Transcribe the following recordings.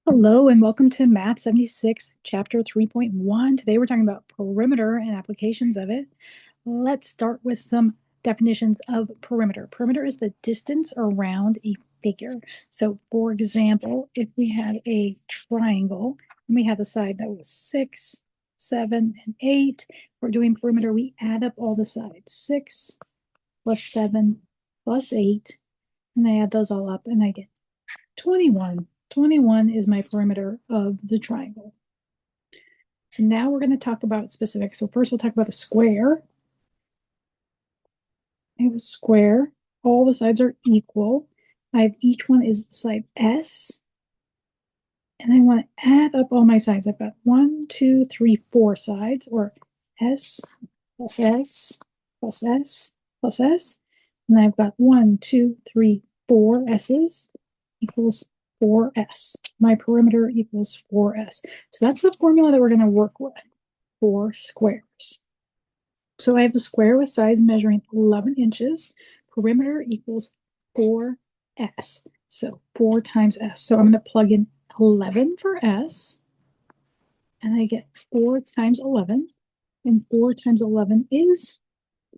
Hello and welcome to Math 76, Chapter 3.1. Today we're talking about perimeter and applications of it. Let's start with some definitions of perimeter. Perimeter is the distance around a figure. So, for example, if we had a triangle and we had the side that was 6, 7, and 8, we're doing perimeter, we add up all the sides 6 plus 7 plus 8, and I add those all up and I get 21. 21 is my perimeter of the triangle. So now we're going to talk about specifics. So first we'll talk about the square. I have a square. All the sides are equal. Each one is side S. And I want to add up all my sides. I've got 1, 2, 3, 4 sides, or S plus S plus S plus S. And I've got 1, 2, 3, 4 S's equals 4S. My perimeter equals 4S. So that's the formula that we're going to work with for squares. So I have a square with sides measuring 11 inches. Perimeter equals 4S. So 4 times S. So I'm going to plug in 11 for S. And I get 4 times 11. And 4 times 11 is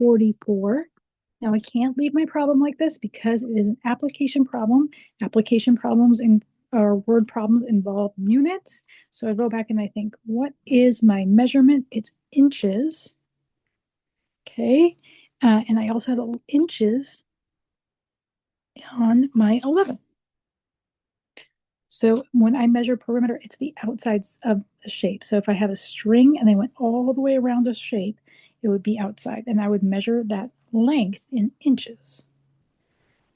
44. Now I can't leave my problem like this because it is an application problem. Application problems or word problems involve units. So I go back and I think, what is my measurement? It's inches. Okay. And I also have inches on my 11. So when I measure perimeter, it's the outsides of the shape. So if I had a string and they went all the way around the shape, it would be outside. And I would measure that length in inches.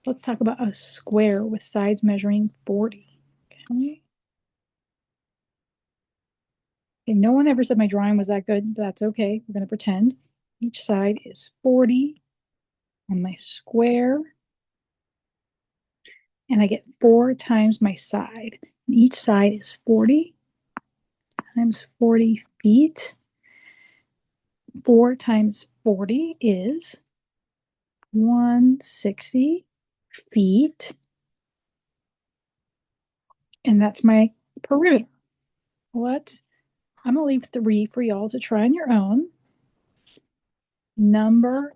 Let's talk about a square with sides measuring 40. Okay. Okay, no one ever said my drawing was that good, but that's okay. We're going to pretend. Each side is 40 on my square. And I get 4 times my side. And each side is 40 times 40 feet. 4 times 40 is 160 feet. And that's my perimeter. What? I'm going to leave 3 for y'all to try on your own. Number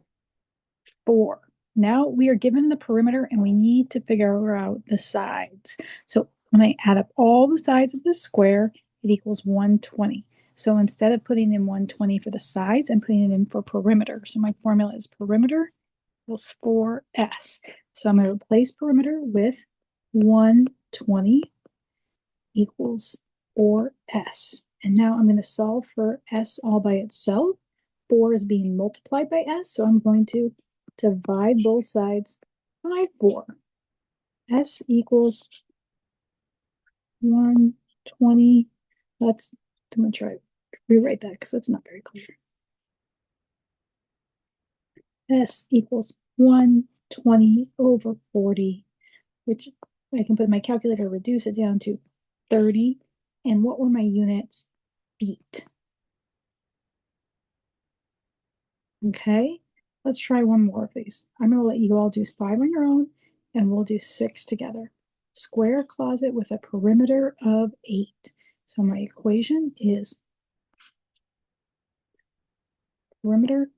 4. Now we are given the perimeter and we need to figure out the sides. So when I add up all the sides of the square, it equals 120. So instead of putting in 120 for the sides, I'm putting it in for perimeter. So my formula is perimeter equals 4S. So I'm going to replace perimeter with 120 equals 4S. And now I'm going to solve for S all by itself. 4 is being multiplied by S, so I'm going to divide both sides by 4. S equals 120. I'm going to try to rewrite that because that's not very clear. S equals 120 over 40, which I can put in my calculator, reduce it down to 30. And what were my units? Feet. Okay, let's try one more of these. I'm going to let you all do 5 on your own, and we'll do 6 together. Square closet with a perimeter of 8. So my equation is perimeter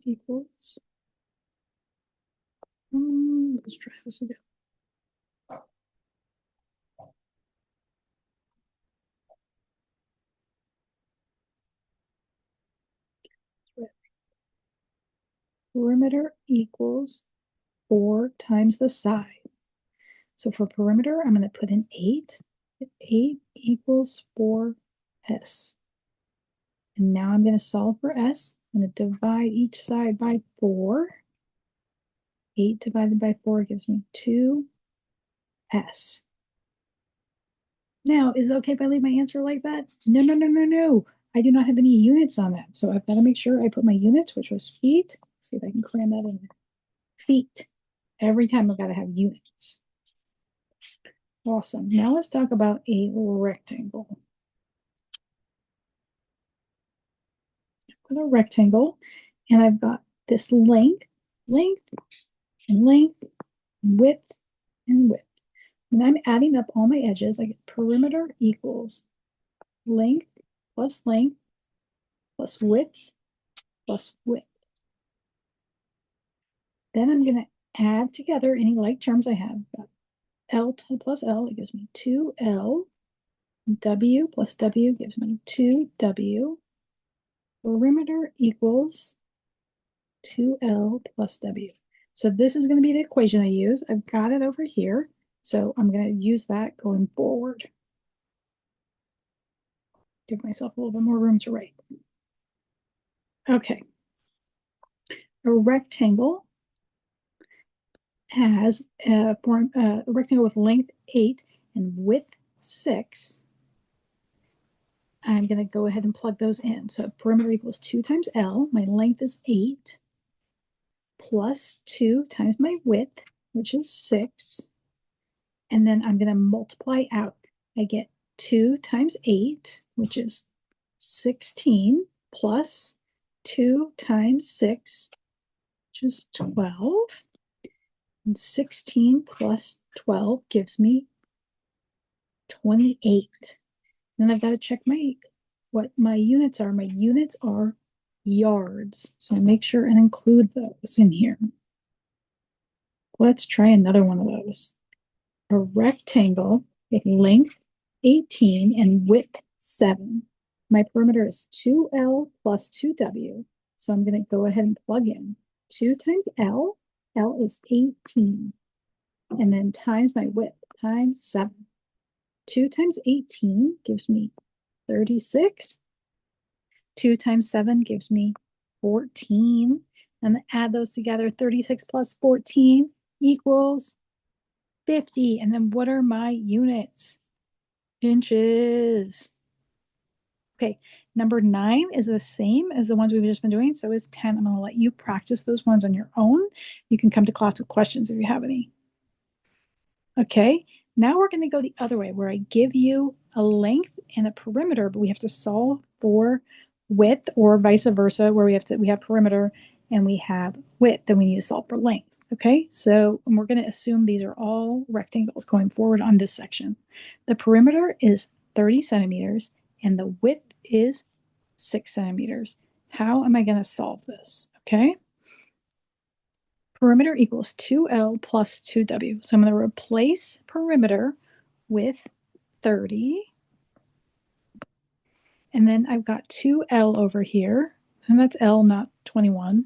equals, let's try this again. Perimeter equals 4 times the side. So for perimeter, I'm going to put in 8. 8 equals 4S. And now I'm going to solve for S. I'm going to divide each side by 4. 8 divided by 4 gives me 2S. Now, is it okay if I leave my answer like that? No, no, no, no, no. I do not have any units on that. So I've got to make sure I put my units, which was feet. Let's see if I can cram that in there. Feet. Every time I've got to have units. Awesome. Now let's talk about a rectangle. I've got a rectangle, and I've got this length, and length, width, and width. When I'm adding up all my edges, I get perimeter equals length plus width plus width. Then I'm going to add together any like terms I have. L plus L, it gives me 2L. W plus W gives me 2W. Perimeter equals 2L plus W. So this is going to be the equation I use. I've got it over here. So I'm going to use that going forward. Give myself a little bit more room to write. Okay. A rectangle has a rectangle with length 8 and width 6. I'm going to go ahead and plug those in. So perimeter equals 2 times L. My length is 8 plus 2 times my width, which is 6. And then I'm going to multiply out. I get 2 times 8, which is 16, plus 2 times 6, which is 12. And 16 plus 12 gives me 28. Then I've got to check what my units are. My units are yards. So I make sure and include those in here. Let's try another one of those. A rectangle with length 18 and width 7. My perimeter is 2L plus 2W. So I'm going to go ahead and plug in 2 times L. L is 18. And then times my width times 7. 2 times 18 gives me 36. 2 times 7 gives me 14. And add those together. 36 plus 14 equals 50. And then what are my units? Inches. Okay, number 9 is the same as the ones we've just been doing. So is 10. I'm going to let you practice those ones on your own. You can come to class with questions if you have any. Okay, now we're going to go the other way where I give you a length and a perimeter, but we have to solve for width, or vice versa, where we have perimeter and we have width, then we need to solve for length. Okay, so we're going to assume these are all rectangles going forward on this section. The perimeter is 30 centimeters and the width is 6 centimeters. How am I going to solve this? Okay. Perimeter equals 2L plus 2W. So I'm going to replace perimeter with 30. And then I've got 2L over here. And that's L, not 21.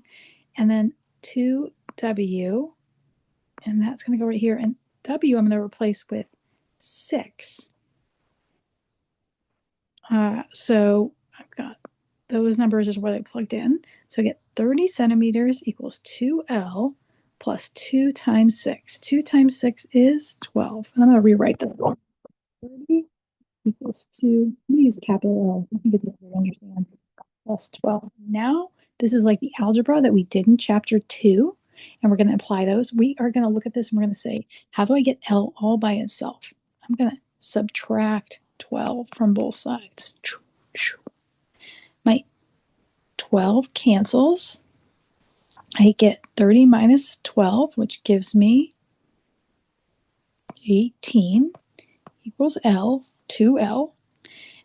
And then 2W. And that's going to go right here. And W I'm going to replace with 6. So I've got those numbers is what I plugged in. So I get 30 centimeters equals 2L plus 2 times 6. 2 times 6 is 12. And I'm going to rewrite that. 30 equals 2. I'm going to use capital L. I think it's easier to understand. Plus 12. Now, this is like the algebra that we did in chapter 2. And we're going to apply those. We are going to look at this and we're going to say, how do I get L all by itself? I'm going to subtract 12 from both sides. My 12 cancels. I get 30 minus 12, which gives me 18 equals L, 2L.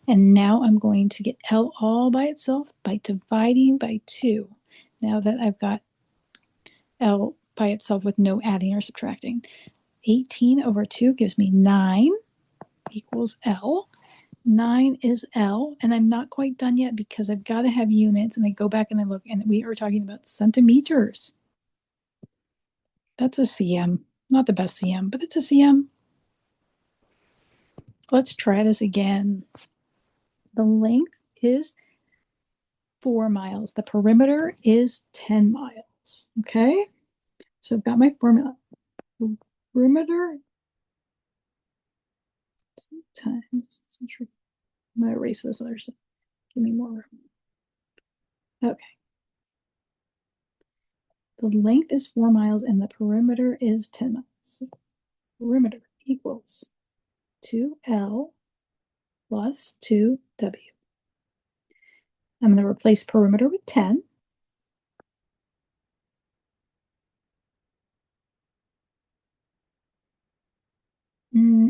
And now I'm going to get L all by itself by dividing by 2. Now that I've got L by itself with no adding or subtracting. 18 over 2 gives me 9 equals L. 9 is L, and I'm not quite done yet because I've got to have units, and I go back and I look, and we are talking about centimeters. That's a cm. Not the best cm, but it's a cm. Let's try this again. The length is 4 miles. The perimeter is 10 miles. Okay, so I've got my formula. Perimeter times. I'm going to erase this other side. Give me more room. Okay. The length is 4 miles and the perimeter is 10 miles. So perimeter equals 2L plus 2W. I'm going to replace perimeter with 10.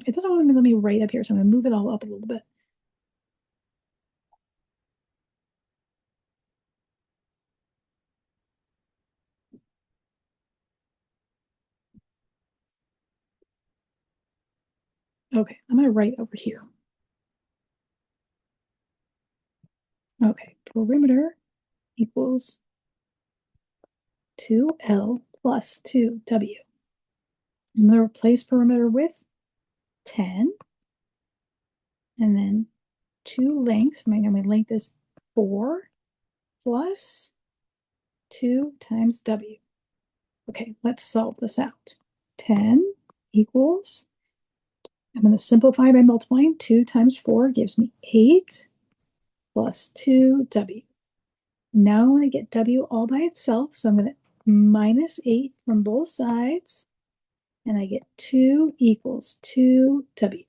It doesn't want to let me right up here, so I'm going to move it all up a little bit. Okay, I'm going to write over here. Okay, perimeter equals 2L plus 2W. I'm going to replace perimeter with 10. And then 2 lengths. My length is 4 plus 2 times W. Okay, let's solve this out. 10 equals, I'm going to simplify by multiplying. 2 times 4 gives me 8 plus 2W. Now I want to get W all by itself, so I'm going to minus 8 from both sides, and I get 2 equals 2W.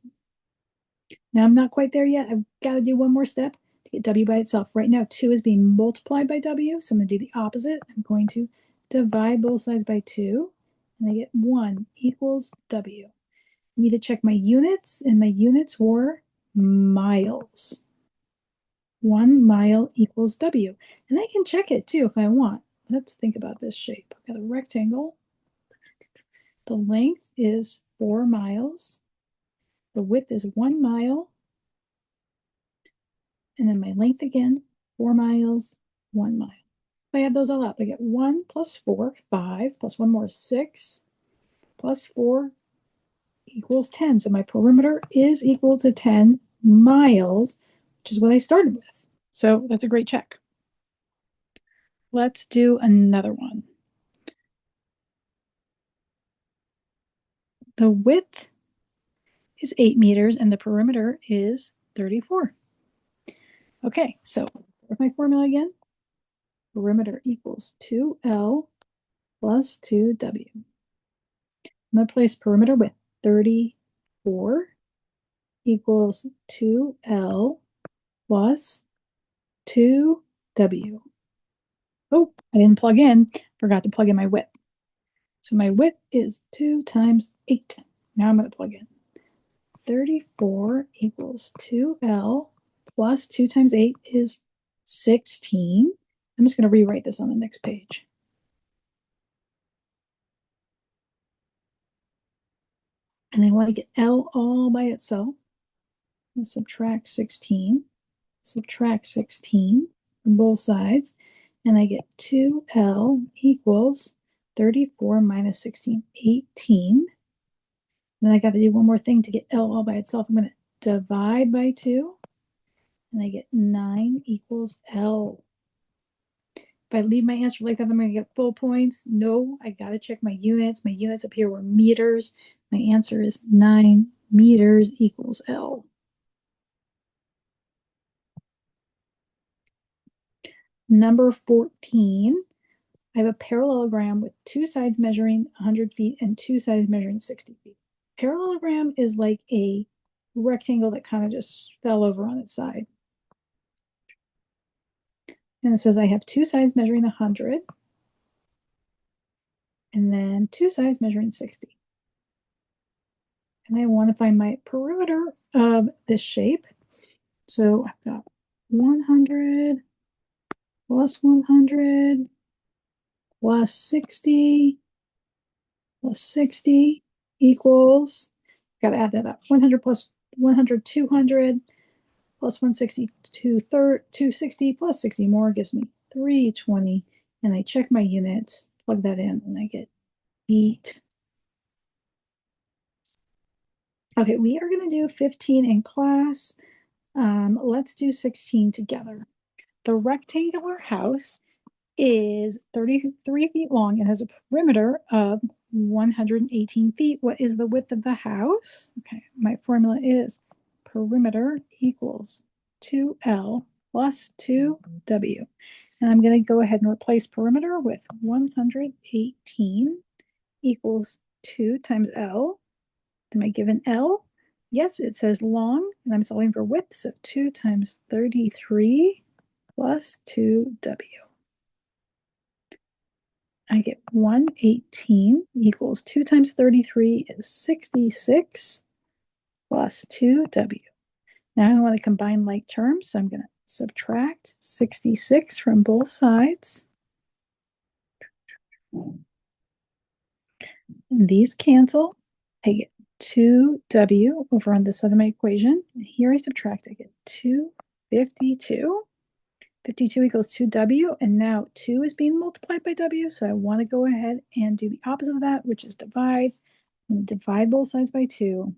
Now I'm not quite there yet. I've got to do one more step to get W by itself. Right now, 2 is being multiplied by W, so I'm going to do the opposite. I'm going to divide both sides by 2, and I get 1 equals W. I need to check my units, and my units were miles. 1 mile equals W. And I can check it too if I want. Let's think about this shape. I've got a rectangle. The length is 4 miles. The width is 1 mile. And then my length again, 4 miles, 1 mile. If I add those all up, I get 1 plus 4, 5, plus 1 more, 6, plus 4 equals 10. So my perimeter is equal to 10 miles, which is what I started with. So that's a great check. Let's do another one. The width is 8 meters and the perimeter is 34. Okay, so with my formula again, perimeter equals 2L plus 2W. I'm going to place perimeter with 34 equals 2L plus 2W. Oh, I didn't plug in. Forgot to plug in my width. So my width is 2 times 8. Now I'm going to plug in. 34 equals 2L plus 2 times 8 is 16. I'm just going to rewrite this on the next page. And I want to get L all by itself. And subtract 16. Subtract 16 from both sides. And I get 2L equals 34 minus 16, 18. Then I got to do one more thing to get L all by itself. I'm going to divide by 2. And I get 9 equals L. If I leave my answer like that, I'm going to get full points. No, I got to check my units. My units up here were meters. My answer is 9 meters equals L. Number 14, I have a parallelogram with 2 sides measuring 100 feet and 2 sides measuring 60 feet. Parallelogram is like a rectangle that kind of just fell over on its side. And it says I have 2 sides measuring 100 and then 2 sides measuring 60. And I want to find my perimeter of this shape. So I've got 100 plus 100 plus 60 plus 60 equals, got to add that up, 100 plus 100, 200 plus 160, 260 plus 60 more gives me 320. And I check my units, plug that in, and I get feet. Okay, we are going to do 15 in class. Let's do 16 together. The rectangular house is 33 feet long and has a perimeter of 118 feet. What is the width of the house? Okay, my formula is perimeter equals 2L plus 2W. And I'm going to go ahead and replace perimeter with 118 equals 2 times L. Am I given L? Yes, it says long, and I'm solving for width, so 2 times 33 plus 2W. I get 118 equals 2 times 33 is 66 plus 2w. Now I want to combine like terms, so I'm going to subtract 66 from both sides. And these cancel. I get 2w over on this side of my equation. And here I subtract, I get 252. 52 equals 2w, and now 2 is being multiplied by w, so I want to go ahead and do the opposite of that, which is divide. I'm going to divide both sides by 2,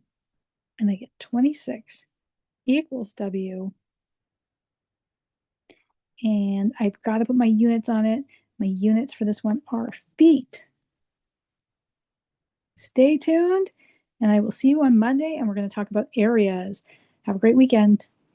and I get 26 equals w. And I've got to put my units on it. My units for this one are feet. Stay tuned, and I will see you on Monday, and we're going to talk about areas. Have a great weekend.